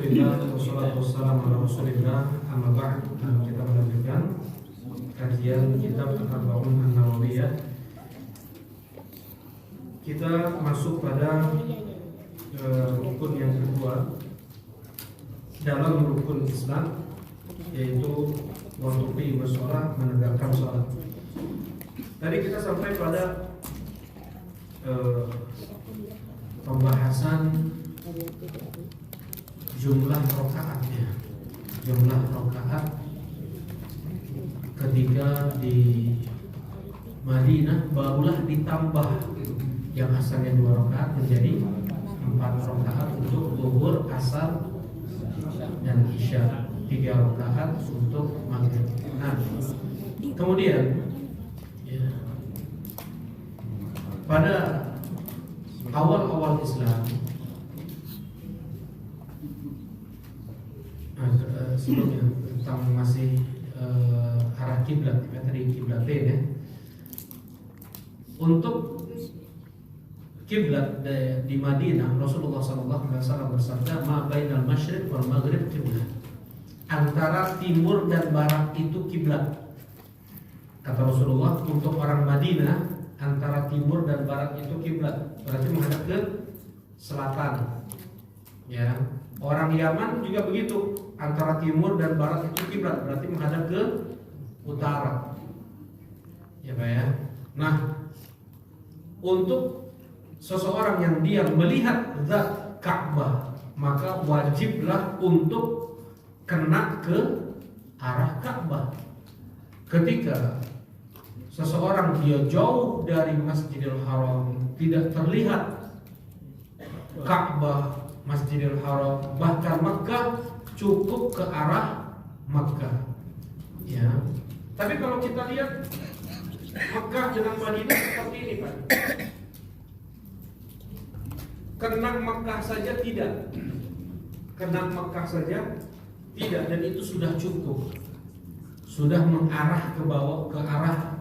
Alhamdulillah wassalatu wassalamu ala Rasulillah. Amma ba'd. Kita melanjutkan kajian kitab Al-Arba'un An-Nawawiyah. Kita masuk pada rukun yang kedua dalam rukun Islam, yaitu wadu'i wassalah, menegakkan salat. Tadi kita sampai pada pembahasan jumlah rakaatnya, jumlah rakaat ketika di Madinah barulah ditambah yang asalnya 2 rakaat menjadi 4 rakaat untuk zuhur, asar, dan isya, 3 rakaat untuk maghrib. Nah, kemudian pada awal-awal Islam, sebelumnya tentang masih arah kiblat, tadi kiblatain ya. Untuk kiblat di Madinah, Rasulullah SAW bersabda, "Ma bainal masyriq wal maghrib kiblat." Antara timur dan barat itu kiblat. Kata Rasulullah, untuk orang Madinah antara timur dan barat itu kiblat, berarti menghadap ke selatan. Ya, orang Yaman juga begitu, antara timur dan barat itu kiblat, berarti menghadap ke utara. Ya, Pak ya. Nah, untuk seseorang yang dia melihat zat Ka'bah, maka wajiblah untuk kena ke arah Ka'bah. Ketika seseorang dia jauh dari Masjidil Haram, tidak terlihat Ka'bah, Masjidil Haram, bahkan Makkah, cukup ke arah Makkah. Ya. Tapi kalau kita lihat Makkah dengan Madinah seperti ini, Pak. Kena Makkah saja tidak. Kena Makkah saja tidak, dan itu sudah cukup. Sudah mengarah ke bawah, ke arah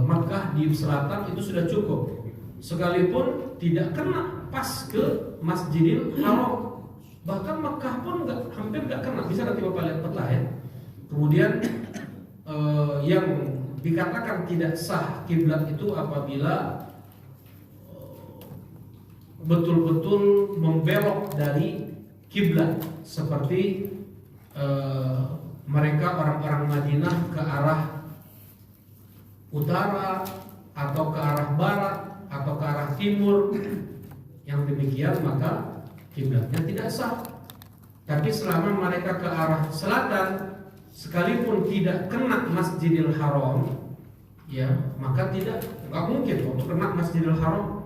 Makkah di selatan, itu sudah cukup. Sekalipun tidak kena pas ke Masjidil Haram, bahkan Makkah pun hampir nggak kena. Bisa nanti Bapak lihat peta ya. Kemudian yang dikatakan tidak sah kiblat itu apabila betul-betul membelok dari kiblat, seperti mereka orang-orang Madinah ke arah utara atau ke arah barat atau ke arah timur. Yang demikian maka kiblatnya tidak sah. Tapi selama mereka ke arah selatan, sekalipun tidak kena Masjidil Haram, ya, maka nggak mungkin untuk kena Masjidil Haram,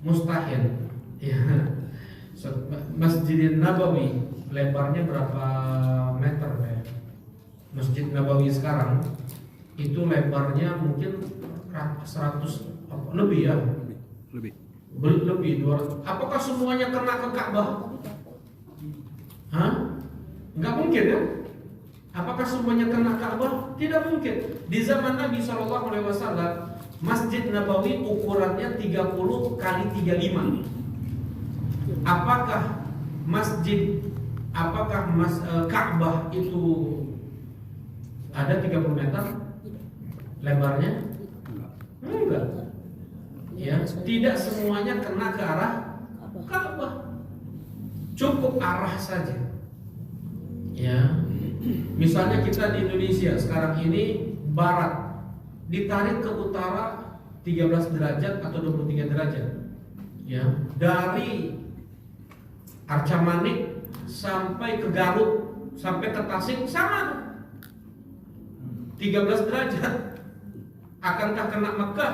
mustahil. Ya. Masjidil Nabawi lebarnya berapa meter ya? Masjid Nabawi sekarang itu lebarnya mungkin 100 lebih ya? Lebih 200. Apakah semuanya kena ke Ka'bah? Nggak mungkin ya? Apakah semuanya kena Ka'bah? Tidak mungkin. Di zaman Nabi SAW, Masjid Nabawi ukurannya 30 kali 35. Apakah Ka'bah itu ada 30 meter lebarnya? Enggak. Ya, tidak semuanya kena ke arah Ka'bah. Cukup arah saja. Ya. Misalnya kita di Indonesia sekarang ini barat, ditarik ke utara 13 derajat atau 23 derajat. Ya, dari Arca Manik sampai ke Garut, sampai ke Tasik sama 13 derajat. Akankah kena Mekah?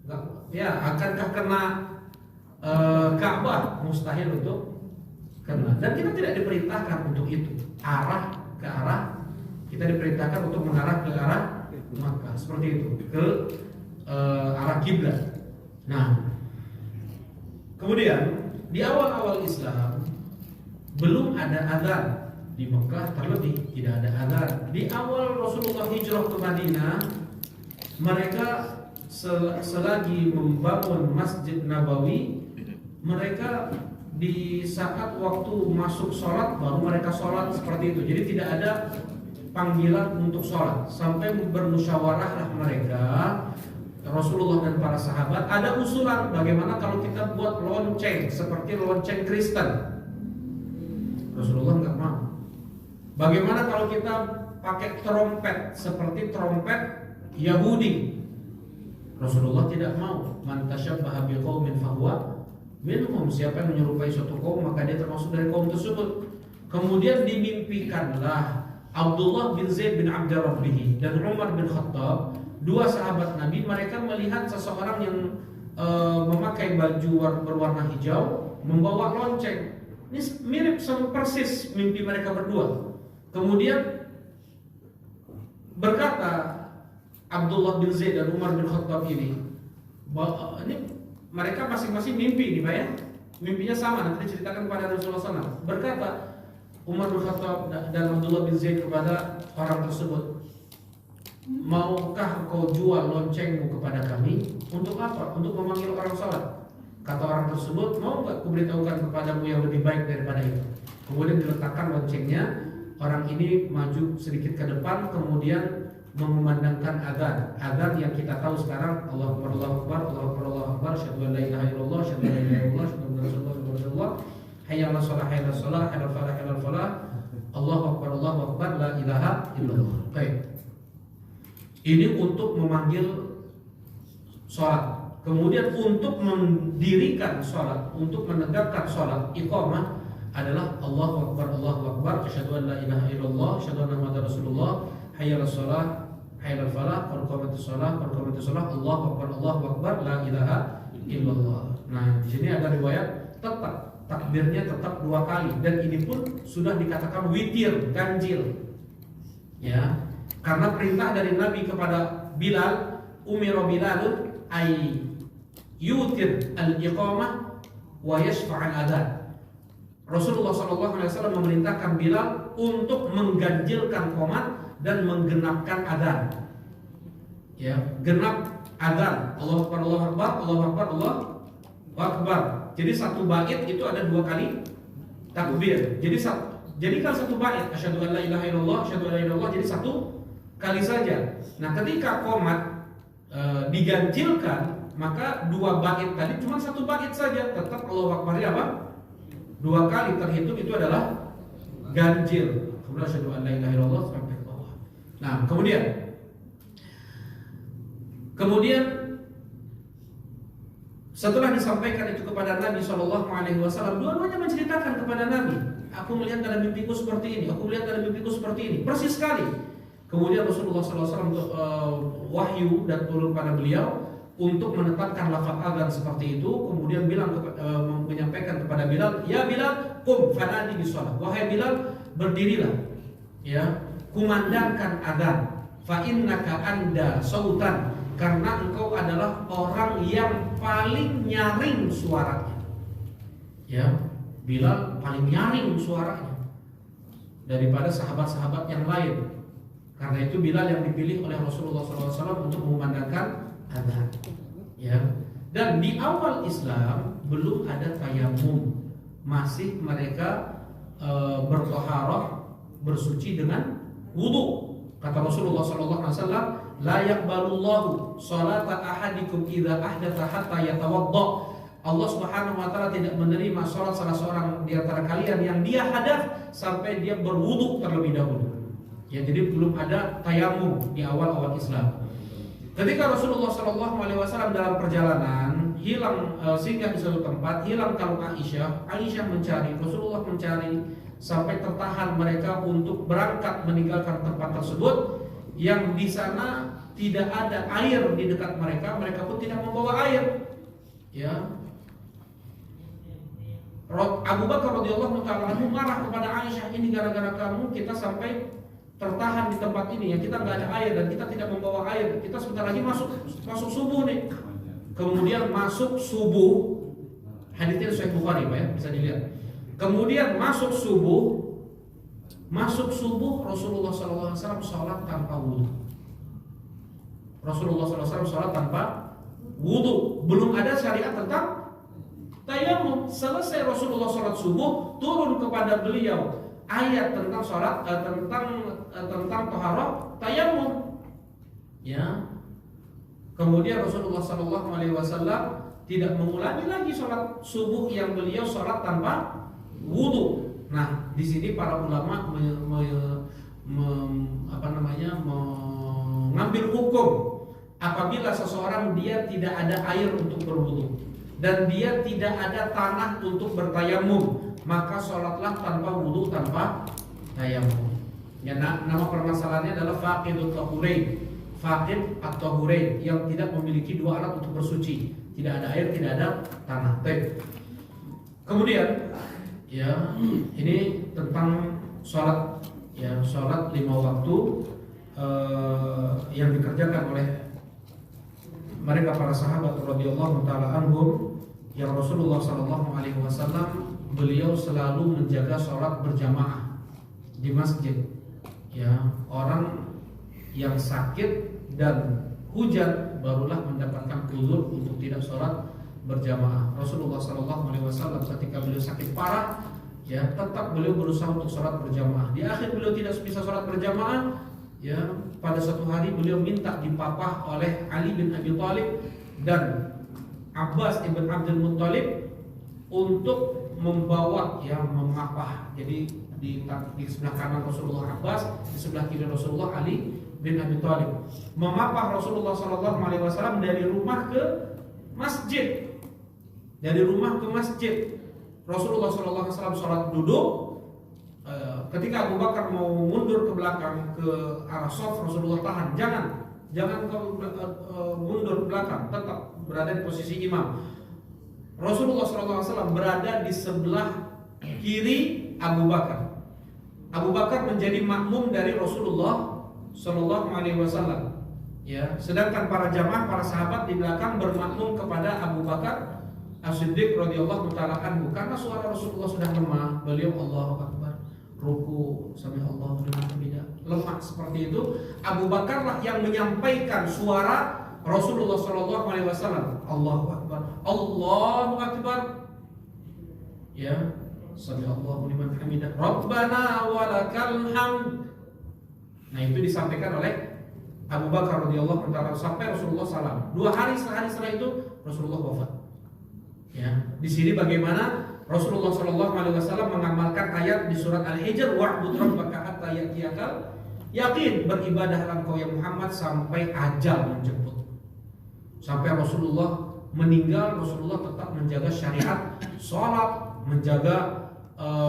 Enggak. Ya, akankah kena Ka'bah? Mustahil untuk kena. Dan kita tidak diperintahkan untuk itu. Kita diperintahkan untuk mengarah ke arah Makkah, seperti itu, ke arah kiblat. Nah, kemudian di awal-awal Islam belum ada azan di Mekah, terlebih tidak ada azan. Di awal Rasulullah hijrah ke Madinah, mereka selagi membangun Masjid Nabawi, mereka di saat waktu masuk sholat baru mereka sholat seperti itu. Jadi tidak ada panggilan untuk sholat. Sampai bermusyawarahlah mereka, Rasulullah dan para sahabat, ada usulan bagaimana kalau kita buat lonceng seperti lonceng Kristen. Rasulullah nggak mau. Bagaimana kalau kita pakai trompet seperti trompet Yahudi? Rasulullah tidak mau. Man tasyabbaha biqaumin fahuwa minhum. Siapa yang menyerupai suatu kaum maka dia termasuk dari kaum tersebut. Kemudian dimimpikanlah Abdullah bin Zaid bin Abdi Rabbih dan Umar bin Khattab, dua sahabat Nabi. Mereka melihat seseorang yang memakai baju berwarna hijau membawa lonceng. Ini mirip sama persis mimpi mereka berdua. Kemudian berkata Abdullah bin Zaid dan Umar bin Khattab ini mereka masing-masing mimpi nih Pak ya. Mimpinya sama, nanti diceritakan kepada Rasulullah SAW. Berkata Umar bin Khattab dan Abdullah bin Zaid kepada orang tersebut, maukah kau jual loncengmu kepada kami? Untuk apa? Untuk memanggil orang sholat. Kata orang tersebut, mau nggak aku beritahukan kepadamu yang lebih baik daripada itu? Kemudian diletakkan loncengnya. Orang ini maju sedikit ke depan, kemudian memandangkan azan yang kita tahu sekarang, Allahu Akbar, Allahu Akbar, Allahu Akbar, Allahu Akbar, syahadu an la ilaha illallah, syahadu an la ilaha illallah, syahadu anna rasulullah, hayya 'alas shalah, hayya 'alas shalah, hayya 'alal falah, hayya 'alal falah, Allahu Akbar, Allahu Akbar, la ilaha illallah. Baik. Ini untuk memanggil sholat. Kemudian untuk mendirikan sholat, untuk menegakkan sholat, iqamah adalah Allahu Akbar, Allahu Akbar, asyhadu an la ilaha illallah, asyhadu anna muhammadar rasulullah, hayya 'alas shalah, hayya 'alal falah, qad qamatis shalah, qad qamatis shalah, Allahu Akbar, Allahu Akbar, la ilaha illallah. Nah, di sini ada riwayat tetap takbirnya tetap 2 kali, dan ini pun sudah dikatakan witir, ganjil. Ya. Karena perintah dari Nabi kepada Bilal, umira Bilalun ay yutir al-iqamah wa yashfa'al adzan. Rasulullah SAW memerintahkan Bilal untuk mengganjilkan qomat dan menggenapkan adzan. Ya, genap adzan. Allahu Akbar, Allahu Akbar, Allahu Akbar, Allahu Akbar. Jadi satu bait itu ada 2 kali takbir. Jadi kan satu bait, asyhadu an la ilaha illallah, asyhadu an la ilaha illallah, jadi satu kali saja. Nah, ketika qomat diganjilkan, maka 2 bait tadi cuma 1 bait saja, tetap Allahu Akbar apa? 2 kali terhitung itu adalah ganjil. Kemudian asyhadu an la ilaha illallah sampai ke bawah. Nah, kemudian setelah disampaikan itu kepada Nabi SAW, dua-duanya menceritakan kepada Nabi, aku melihat dalam mimpiku seperti ini, aku melihat dalam mimpiku seperti ini, persis sekali. Kemudian Rasulullah SAW wahyu dan turun pada beliau untuk menetapkan lafaz azan seperti itu. Kemudian menyampaikan kepada Bilal, ya Bilal, qum fanadi bis shalah. Wahai Bilal, berdirilah, ya, kumandangkan azan. Fa innaka anda sautan, karena engkau adalah orang yang paling nyaring suaranya. Ya, Bilal paling nyaring suaranya daripada sahabat-sahabat yang lain. Karena itu Bilal yang dipilih oleh Rasulullah SAW untuk mengumandangkan adzan. Ya. Dan di awal Islam belum ada tayamum, masih mereka bertaharah, bersuci dengan wudu. Kata Rasulullah SAW, la yaqbalullahu salata ahadikum idza ahdatha hatta yatawadda. Allah Subhanahu wa taala tidak menerima salat salah seorang di antara kalian yang dia hadath sampai dia berwudu terlebih dahulu. Ya, jadi belum ada tayamum di awal-awal Islam. Ketika Rasulullah SAW dalam perjalanan hilang, singgah di suatu tempat, hilang kalung Aisyah mencari, Rasulullah mencari, sampai tertahan mereka untuk berangkat meninggalkan tempat tersebut. Yang di sana tidak ada air di dekat mereka, mereka pun tidak membawa air. Ya, Abu Bakar radhiyallahu taala anhu marah kepada Aisyah, ini gara-gara kamu kita sampai tertahan di tempat ini, ya, kita nggak ada air dan kita tidak membawa air, kita sebentar lagi masuk subuh nih. Kemudian masuk subuh, haditsnya Sahih Bukhari Pak ya, bisa dilihat. Kemudian masuk subuh Rasulullah SAW sholat tanpa wudu. Rasulullah SAW sholat tanpa wudu. Belum ada syariat tentang tayamum. Selesai Rasulullah sholat subuh, turun kepada beliau ayat tentang sholat, tentang taharah tayamum. Ya. Kemudian Rasulullah SAW tidak mengulangi lagi sholat subuh yang beliau sholat tanpa wudu. Nah, di sini para ulama mengambil hukum apabila seseorang dia tidak ada air untuk berwudu dan dia tidak ada tanah untuk bertayamum, maka sholatlah tanpa wudu, tanpa tayamum. Ya, nama permasalahannya adalah faqidut tahurain, faqid at-tahurain, yang tidak memiliki dua alat untuk bersuci, tidak ada air, tidak ada tanah. Kemudian, ya, ini tentang sholat, ya, sholat 5 waktu yang dikerjakan oleh mereka para sahabat radhiyallahu taala anhum, yang Rasulullah SAW beliau selalu menjaga sholat berjamaah di masjid. Ya, orang yang sakit dan hujan barulah mendapatkan uzur untuk tidak sholat berjamaah. Rasulullah SAW ketika beliau sakit parah, ya, tetap beliau berusaha untuk sholat berjamaah. Di akhir beliau tidak bisa sholat berjamaah. Ya, pada suatu hari beliau minta dipapah oleh Ali bin Abi Thalib dan Abbas ibn Abdul Muttalib untuk membawa, ya, memapah. Jadi di sebelah kanan Rasulullah Abbas, di sebelah kiri Rasulullah Ali bin Abi Thalib, memapah Rasulullah SAW dari rumah ke masjid. Dari rumah ke masjid. Rasulullah SAW sholat duduk. Ketika Abu Bakar mau mundur ke belakang ke arah shaf, Rasulullah tahan, jangan kau mundur ke belakang, tetap berada di posisi imam. Rasulullah SAW berada di sebelah kiri Abu Bakar. Abu Bakar menjadi makmum dari Rasulullah SAW. Ya, sedangkan para jamaah, para sahabat di belakang bermakmum kepada Abu Bakar As-Siddiq radhiyallahu taala anhu, karena suara Rasulullah sudah lemah. Beliau Allahu Akbar, ruku, sami Allahu liman hamidah, lemah seperti itu. Abu Bakarlah yang menyampaikan suara Rasulullah SAW. Allahu Akbar, Allahu Akbar. Ya, sami Allahu liman hamidah, Rabbana walakal hamd. Nah, itu disampaikan oleh Abu Bakar radhiyallahu taala sampai Rasulullah SAW. 2 hari, sehari setelah itu Rasulullah wafat. Ya, di sini bagaimana Rasulullah SAW mengamalkan ayat di surat Al-Hijr, wa'bud rabbaka hatta ya'tiyakal yaqin, beribadahlah engkau ya Muhammad sampai ajal menjemput. Sampai Rasulullah meninggal, Rasulullah tetap menjaga syariat sholat, menjaga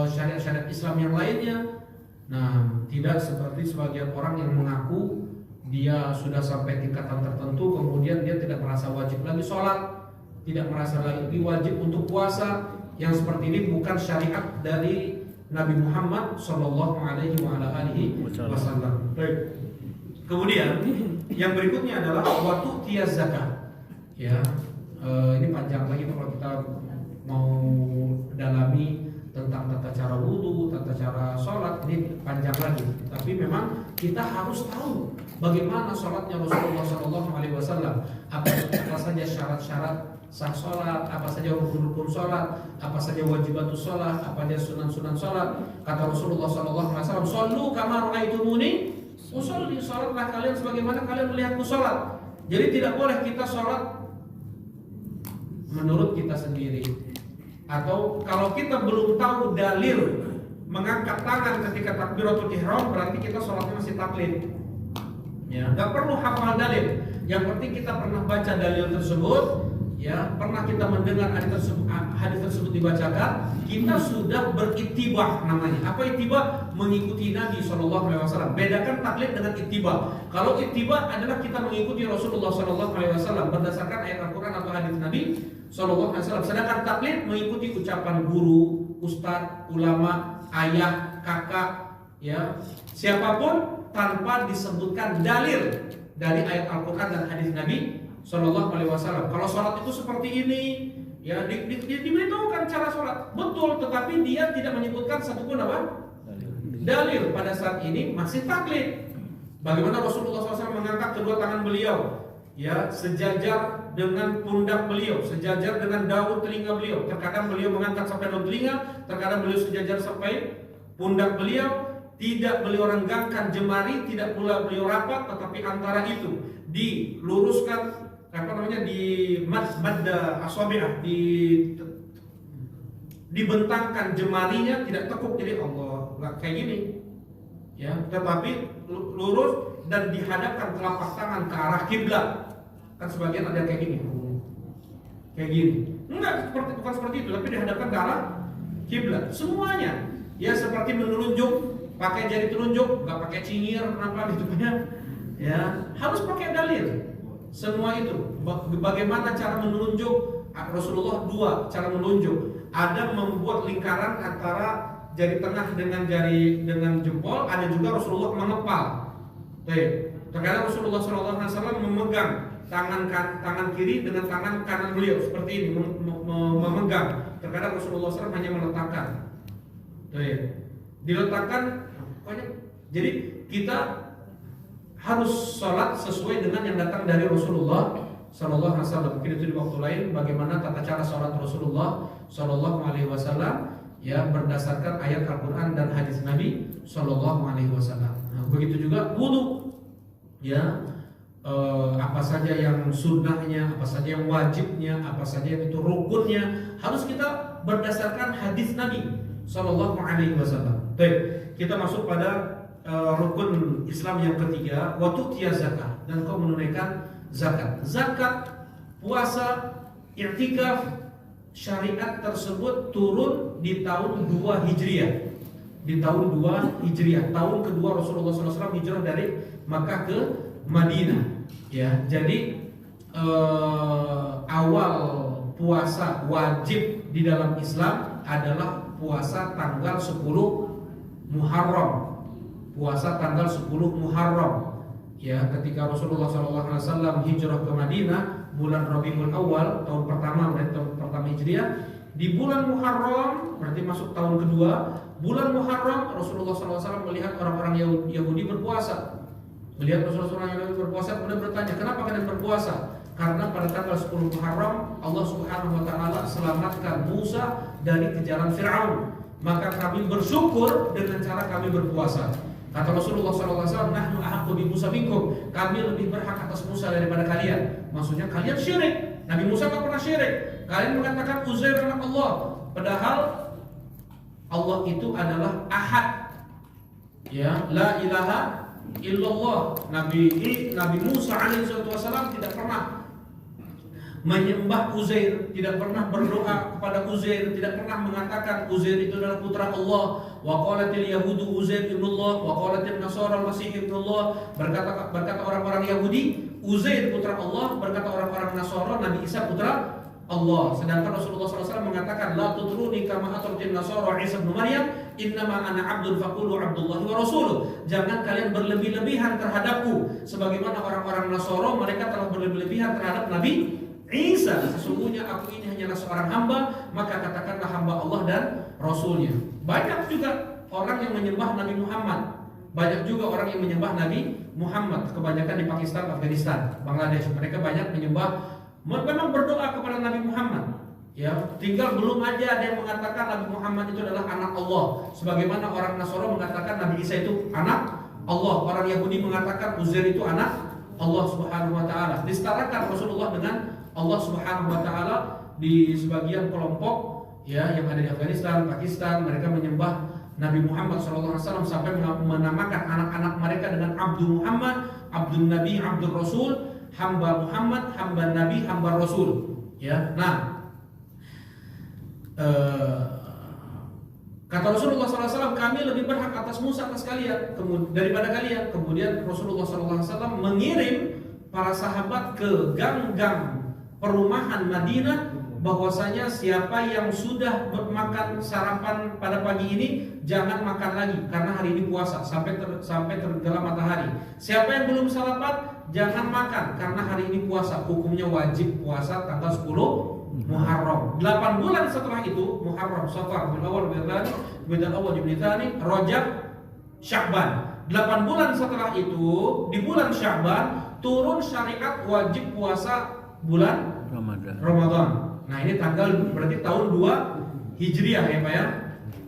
syariat-syariat Islam yang lainnya. Nah, tidak seperti sebagian orang yang mengaku dia sudah sampai tingkatan tertentu, kemudian dia tidak merasa wajib lagi sholat, tidak merasa lagi wajib untuk puasa. Yang seperti ini bukan syariat dari Nabi Muhammad Sallallahu Alaihi Wasallam. Kemudian yang berikutnya adalah waktu tiaz zakat. Ya, ini panjang lagi kalau kita mau dalami tentang tata cara wudu, tata cara sholat, ini panjang lagi. Tapi memang kita harus tahu bagaimana sholatnya Rasulullah SAW, apa saja syarat-syarat sah sholat, apa saja rukun-rukun sholat, apa saja wajibatus sholat, apa saja sunan-sunan sholat. Kata Rasulullah SAW, "Shollu kama ra'aitumuni usolli." Sholatlah kalian sebagaimana kalian melihatku sholat. Jadi tidak boleh kita sholat menurut kita sendiri. Atau kalau kita belum tahu dalil mengangkat tangan ketika takbiratul ihram, berarti kita sholatnya masih taklid. Ya, nggak perlu hafal dalil. Yang penting kita pernah baca dalil tersebut, ya, pernah kita mendengar hadis tersebut dibacakan, kita sudah beritibah namanya. Apa itibah? Mengikuti Nabi SAW. Bedakan taklid dengan itibah. Kalau itibah adalah kita mengikuti Rasulullah SAW berdasarkan ayat Al-Quran atau hadis Nabi SAW. Sedangkan taklid mengikuti ucapan guru, ustadz, ulama, ayah, kakak, ya, siapapun tanpa disebutkan dalil dari ayat Al-Quran dan hadis Nabi Sallallahu Alaihi Wasallam. Kalau sholat itu seperti ini, ya, diberitahukan cara sholat betul, tetapi dia tidak menyebutkan satupun apa dalil. Pada saat ini masih taklid. Bagaimana Rasulullah SAW mengangkat kedua tangan beliau, ya, sejajar dengan pundak beliau, sejajar dengan daun telinga beliau. Terkadang beliau mengangkat sampai daun telinga, terkadang beliau sejajar sampai pundak beliau. Tidak beliau renggangkan jemari, tidak pula beliau rapat, tetapi antara itu diluruskan, di madda asabi'ah, dibentangkan jemarinya, tidak tekuk. Jadi Allah nggak kayak gini, ya, tetapi lurus dan dihadapkan telapak tangan ke arah kiblat. Kan sebagian ada kayak gini, enggak, bukan seperti itu, tapi dihadapkan ke arah kiblat. Semuanya, ya, seperti menunjuk, pakai jari telunjuk, nggak pakai cingir, kenapa gitu ya, harus pakai dalil. Semua itu, bagaimana cara menunjuk? Rasulullah dua cara menunjuk. Ada membuat lingkaran antara jari tengah dengan jempol, ada juga Rasulullah mengepal. Terkadang Rasulullah SAW memegang tangan kiri dengan tangan kanan beliau seperti ini, memegang. Terkadang Rasulullah SAW hanya meletakkan, diletakkan. Jadi kita harus sholat sesuai dengan yang datang dari Rasulullah Sallallahu Alaihi Wasallam. Mungkin itu di waktu lain bagaimana tata cara sholat Rasulullah Sallallahu Alaihi Wasallam, ya, berdasarkan ayat Al-Quran dan hadis Nabi Sallallahu Alaihi Wasallam. Nah, begitu juga wudu, ya, apa saja yang sunnahnya, apa saja yang wajibnya, apa saja yang itu rukunnya, harus kita berdasarkan hadis Nabi Sallallahu Alaihi Wasallam. Baik, kita masuk pada rukun Islam yang ketiga, wa tu'tiya zakat, dan kau menunaikan zakat. Zakat, puasa, i'tikaf, syariat tersebut turun di tahun 2 Hijriah. Di tahun 2 Hijriah, tahun kedua Rasulullah SAW hijrah dari Makkah ke Madinah. Ya, jadi awal puasa wajib di dalam Islam adalah puasa tanggal 10 Muharram. Puasa tanggal 10 Muharram. Ya, ketika Rasulullah SAW hijrah ke Madinah bulan Rabiul Awal, tahun pertama, berarti tahun pertama Hijriah, di bulan Muharram, berarti masuk tahun kedua, bulan Muharram Rasulullah SAW melihat orang-orang Yahudi berpuasa. Melihat Rasulullah SAW berpuasa, kemudian bertanya, kenapa kalian berpuasa? Karena pada tanggal 10 Muharram Allah Subhanahu wa taala selamatkan Musa dari kejaran Firaun. Maka kami bersyukur dengan cara kami berpuasa. Kata Rasulullah SAW, nahnu ahaqqu bi Musa minkum, kami lebih berhak atas Musa daripada kalian. Maksudnya kalian syirik. Nabi Musa tak pernah syirik. Kalian mengatakan Uzair anak Allah, padahal Allah itu adalah Ahad. Ya, la ilaha illallah. Nabi Musa alaihissalam tidak pernah menyembah Uzair, tidak pernah berdoa kepada Uzair, tidak pernah mengatakan Uzair itu adalah putra Allah. Wa qalatil yahudu Uzair ibnullah wa qalatil nasara al-masih ibnullah. Berkata orang-orang Yahudi Uzair putra Allah, berkata orang-orang Nasara Nabi Isa putra Allah. Sedangkan Rasulullah SAW mengatakan la tutruni kama atratin nasara Isa bin Maryam, innama ana abdul faqulu abdullahi wa rasuluh. Jangan kalian berlebih-lebihan terhadapku sebagaimana orang-orang Nasara mereka telah berlebih-lebihan terhadap Nabi Isa. Sesungguhnya aku ini hanyalah seorang hamba, maka katakanlah hamba Allah dan Rasulnya. Banyak juga orang yang menyembah Nabi Muhammad, banyak juga orang yang menyembah Nabi Muhammad. Kebanyakan di Pakistan, Afghanistan, Bangladesh, mereka banyak menyembah, memang berdoa kepada Nabi Muhammad. Ya, tinggal belum aja ada yang mengatakan Nabi Muhammad itu adalah anak Allah, sebagaimana orang Nasara mengatakan Nabi Isa itu anak Allah. Orang Yahudi mengatakan Uzair itu anak Allah Subhanahu wa taala. Disetarakan Rasulullah dengan Allah Subhanahu wa taala. Di sebagian kelompok, ya, yang ada di Afghanistan, Pakistan, mereka menyembah Nabi Muhammad SAW sampai menamakan anak-anak mereka dengan Abdul Muhammad, Abdul Nabi, Abdul Rasul, hamba Muhammad, hamba Nabi, hamba Rasul. Ya, nah, kata Rasulullah SAW, kami lebih berhak atas Musa atas kalian daripada kalian. Kemudian Rasulullah SAW mengirim para sahabat ke gang-gang perumahan Madinah, bahwasanya siapa yang sudah makan sarapan pada pagi ini jangan makan lagi karena hari ini puasa sampai tergelam matahari. Siapa yang belum sarapan jangan makan karena hari ini puasa. Hukumnya wajib puasa tanggal 10 Muharram. 8 bulan setelah itu, Muharram, Safar, Rabiul Awal, Rabiul Awal, Rabiul Tsani, Rajab, Sya'ban. 8 bulan setelah itu, di bulan Sya'ban turun syariat wajib puasa bulan Ramadan. Nah ini tanggal berarti tahun 2 Hijriah ya Pak ya.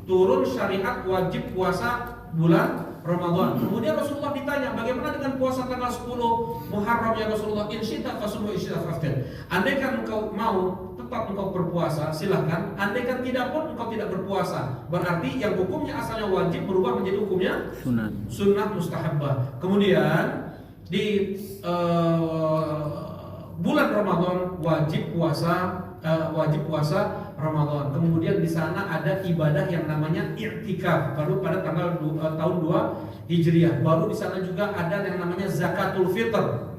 Turun syariat wajib puasa bulan Ramadan. Kemudian Rasulullah ditanya, bagaimana dengan puasa tanggal 10 Muharram ya Rasulullah? Insyita fasum wa insyita faftir. Andaikan engkau mau tetap engkau berpuasa, silahkan. Andaikan tidak pun engkau tidak berpuasa. Berarti yang hukumnya asalnya wajib berubah menjadi hukumnya sunnah mustahabbah. Kemudian di bulan Ramadan wajib puasa Ramadan. Kemudian di sana ada ibadah yang namanya i'tikaf baru pada tanggal tahun 2 Hijriah. Baru di sana juga ada yang namanya zakatul fitr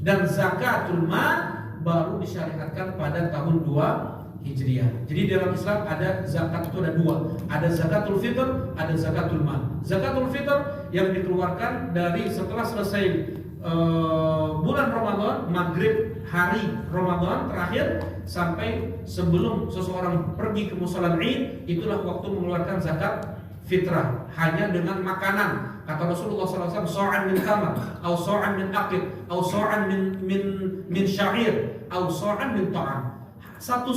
dan zakatul mal baru disyariatkan pada tahun 2 Hijriah. Jadi dalam Islam ada zakat itu ada dua, ada zakatul fitr, ada zakatul mal. Zakatul fitr yang dikeluarkan dari setelah selesai bulan Ramadan, maghrib hari Ramadan terakhir sampai sebelum seseorang pergi ke musola Id, itulah waktu mengeluarkan zakat fitrah hanya dengan makanan. Kata Rasulullah SAW, so'an min tamar, atau so'an min aqid, atau so'an min syair, atau so'an min ta'am. Satu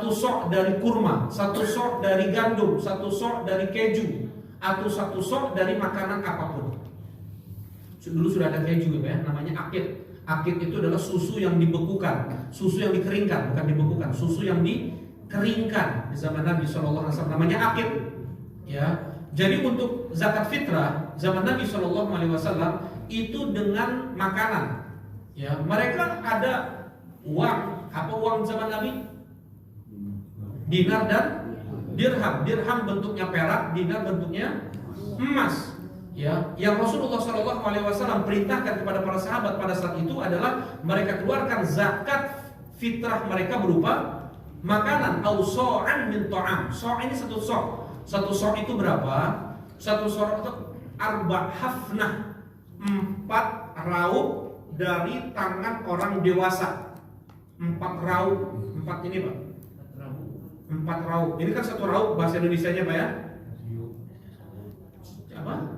sok dari kurma, satu sok dari gandum, satu sok dari keju, atau satu sok dari makanan apapun. Dulu sudah ada keju ya, namanya akid. Akid itu adalah susu yang dibekukan, susu yang dikeringkan, bukan dibekukan, susu yang dikeringkan di zaman Nabi SAW, namanya akid. Ya, jadi untuk zakat fitrah zaman Nabi SAW itu dengan makanan. Ya, mereka ada uang, apa uang zaman Nabi? Dinar dan dirham. Dirham bentuknya perak, dinar bentuknya emas. Ya, yang Rasulullah SAW perintahkan kepada para sahabat pada saat itu adalah mereka keluarkan zakat fitrah mereka berupa makanan. Au so'an min ta'am. So' ini satu so'. Satu so' itu berapa? Satu so' itu arba hafnah, 4 raup dari tangan orang dewasa. 4 raup, 4 ini Pak. 4 raup. Ini kan satu raup bahasa Indonesianya Pak ya? Apa?